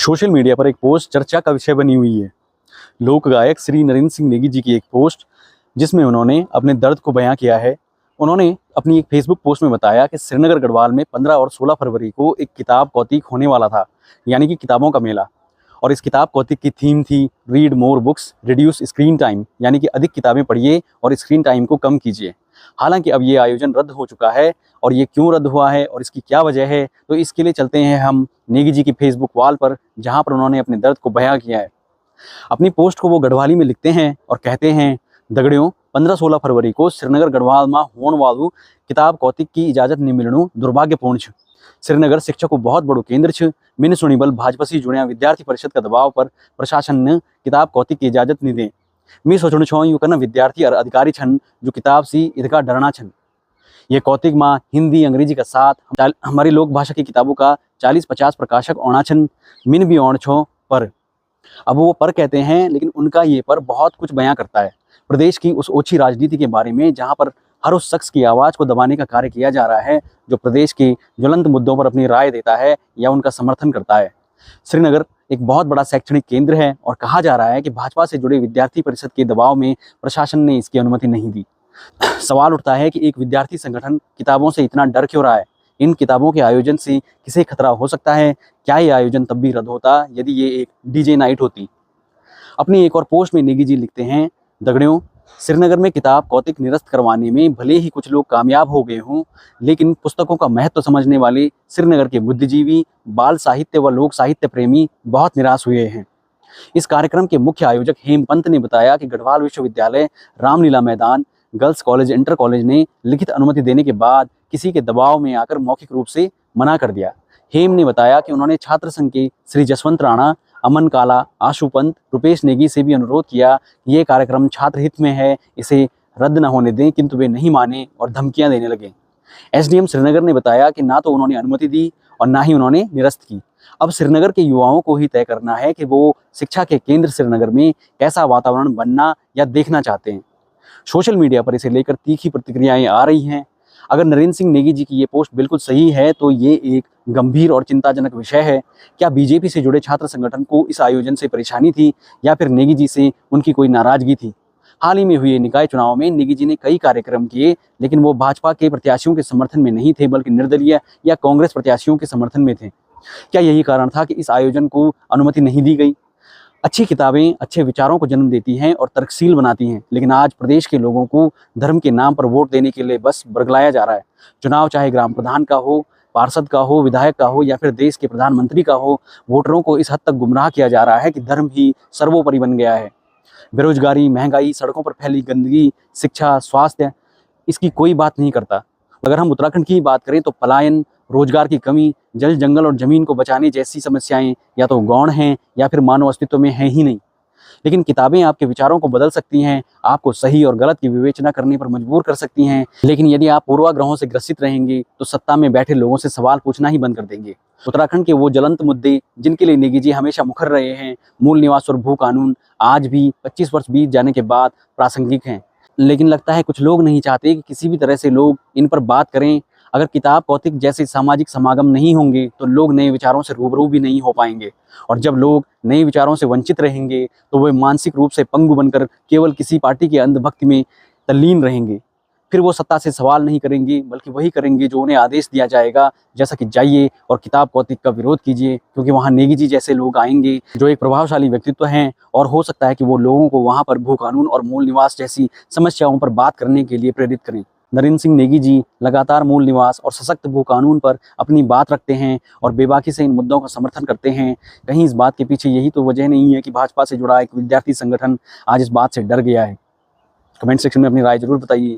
Social media पर एक post चर्चा का विषय बनी हुई है। लोक गायक श्री नरेंद्र सिंह नेगी जी की एक पोस्ट, जिसमें उन्होंने अपने दर्द को बयां किया है। उन्होंने अपनी एक फेसबुक पोस्ट में बताया कि श्रीनगर गढ़वाल में 15 और 16 फरवरी को एक किताब कौतिक होने वाला था, यानी कि किताबों का मेला। और इस किताब कौतिक की थीम थी read more books reduce screen time, यानी कि अधिक किताबें पढ़िए और स्क्रीन टाइम को कम कीजिए। हालांकि अब ये आयोजन रद्द हो चुका है, और ये क्यों रद्द हुआ है और इसकी क्या वजह है, तो इसके लिए चलते हैं हम नेगी जी की फेसबुक वॉल पर, जहां पर उन्होंने अपने दर्द को बयां किया है। अपनी पोस्ट को वो गढ़वाली में लिखते हैं और कहते हैं, दगड़ियों 15-16 फरवरी को श्रीनगर गढ़वाल में होने वालू किताब कौतिक की इजाजत नहीं मिलनू दुर्भाग्यपूर्ण छ। श्रीनगर शिक्षा को बहुत बड़ो केंद्र छ। मैंने सुनी बल भाजपा से जुड़िया विद्यार्थी परिषद का दबाव पर प्रशासन ने किताब कौतिक की इजाजत नहीं दे। मैं सोचणु छो यू कना विद्यार्थी और अधिकारी छन जो किताब से इनका डरना छन। ये कौतिक माँ हिंदी अंग्रेजी का साथ हमारी लोक भाषा की किताबों का 40-50 प्रकाशक औना छन। मिन भी औण छो पर, अब वो पर कहते हैं, लेकिन उनका ये पर बहुत कुछ बयां करता है प्रदेश की उस ओछी राजनीति के बारे में, जहां पर हर उस शख्स की आवाज़ को दबाने का कार्य किया जा रहा है जो प्रदेश के ज्वलंत मुद्दों पर अपनी राय देता है या उनका समर्थन करता है। श्रीनगर एक बहुत बड़ा शैक्षणिक केंद्र है और कहा जा रहा है कि भाजपा से जुड़े विद्यार्थी परिषद के दबाव में प्रशासन ने इसकी अनुमति नहीं दी। सवाल उठता है कि एक विद्यार्थी संगठन किताबों से इतना डर क्यों रहा है? इन किताबों के आयोजन से किसे खतरा हो सकता है? क्या ये आयोजन तब भी रद्द होता यदि ये एक डीजे नाइट होती? अपनी एक और पोस्ट में नेगी जी लिखते हैं, दगड़ियों श्रीनगर में किताब कौतिक निरस्त करवाने में भले ही कुछ लोग कामयाब हो गए हों, लेकिन पुस्तकों का महत्व समझने वाले श्रीनगर के बुद्धिजीवी, बाल साहित्य व लोक साहित्य प्रेमी बहुत निराश हुए हैं। इस कार्यक्रम के मुख्य आयोजक हेमपंत ने बताया कि गढ़वाल विश्वविद्यालय, रामलीला मैदान, गर्ल्स कॉलेज, इंटर कॉलेज ने लिखित अनुमति देने के बाद किसी के दबाव में आकर मौखिक रूप से मना कर दिया। हेम ने बताया कि उन्होंने छात्र संघ के श्री जसवंत राणा, अमन काला, आशु पंत, रुपेश नेगी से भी अनुरोध किया कि ये कार्यक्रम छात्र हित में है, इसे रद्द न होने दें, किंतु वे नहीं माने और धमकियां देने लगे। एसडीएम श्रीनगर ने बताया कि ना तो उन्होंने अनुमति दी और ना ही उन्होंने निरस्त की। अब श्रीनगर के युवाओं को ही तय करना है कि वो शिक्षा के केंद्र श्रीनगर में कैसा वातावरण बनना या देखना चाहते हैं। सोशल मीडिया पर इसे लेकर तीखी प्रतिक्रियाएं आ रही हैं। अगर नरेंद्र सिंह नेगी जी की ये पोस्ट बिल्कुल सही है तो ये एक गंभीर और चिंताजनक विषय है। क्या बीजेपी से जुड़े छात्र संगठन को इस आयोजन से परेशानी थी या फिर नेगी जी से उनकी कोई नाराजगी थी? हाल ही में हुए निकाय चुनाव में नेगी जी ने कई कार्यक्रम किए, लेकिन वो भाजपा के प्रत्याशियों के समर्थन में नहीं थे, बल्कि निर्दलीय या कांग्रेस प्रत्याशियों के समर्थन में थे। क्या यही कारण था कि इस आयोजन को अनुमति नहीं दी गई? अच्छी किताबें अच्छे विचारों को जन्म देती हैं और तर्कशील बनाती हैं, लेकिन आज प्रदेश के लोगों को धर्म के नाम पर वोट देने के लिए बस बरगलाया जा रहा है। चुनाव चाहे ग्राम प्रधान का हो, पार्षद का हो, विधायक का हो या फिर देश के प्रधानमंत्री का हो, वोटरों को इस हद तक गुमराह किया जा रहा है कि धर्म ही सर्वोपरि बन गया है। बेरोजगारी, महंगाई, सड़कों पर फैली गंदगी, शिक्षा, स्वास्थ्य, इसकी कोई बात नहीं करता। अगर हम उत्तराखंड की बात करें तो पलायन, रोजगार की कमी, जल, जंगल और जमीन को बचाने जैसी समस्याएं या तो गौण हैं या फिर मानव अस्तित्व में हैं ही नहीं। लेकिन किताबें आपके विचारों को बदल सकती हैं, आपको सही और गलत की विवेचना करने पर मजबूर कर सकती हैं, लेकिन यदि आप पूर्वाग्रहों से ग्रसित रहेंगे तो सत्ता में बैठे लोगों से सवाल पूछना ही बंद कर देंगे। उत्तराखंड के वो ज्वलंत मुद्दे जिनके लिए नेगी जी हमेशा मुखर रहे हैं, मूल निवास और भू कानून, आज भी 25 वर्ष बीत जाने के बाद प्रासंगिक हैं। लेकिन लगता है कुछ लोग नहीं चाहते कि किसी भी तरह से लोग इन पर बात करें। अगर किताब कौतिक जैसे सामाजिक समागम नहीं होंगे तो लोग नए विचारों से रूबरू भी नहीं हो पाएंगे, और जब लोग नए विचारों से वंचित रहेंगे तो वे मानसिक रूप से पंगु बनकर केवल किसी पार्टी के अंधभक्ति में तल्लीन रहेंगे। फिर वो सत्ता से सवाल नहीं करेंगे, बल्कि वही करेंगे जो उन्हें आदेश दिया जाएगा, जैसा कि जाइए और किताब कौतिक का विरोध कीजिए, क्योंकि वहाँ नेगी जी जैसे लोग आएंगे जो एक प्रभावशाली व्यक्तित्व हैं, और हो सकता है कि वो लोगों को वहाँ पर भू कानून और मूल निवास जैसी समस्याओं पर बात करने के लिए प्रेरित करें। नरेंद्र सिंह नेगी जी लगातार मूल निवास और सशक्त भू कानून पर अपनी बात रखते हैं और बेबाकी से इन मुद्दों का समर्थन करते हैं। कहीं इस बात के पीछे यही तो वजह नहीं है कि भाजपा से जुड़ा एक विद्यार्थी संगठन आज इस बात से डर गया है? कमेंट सेक्शन में अपनी राय जरूर बताइए।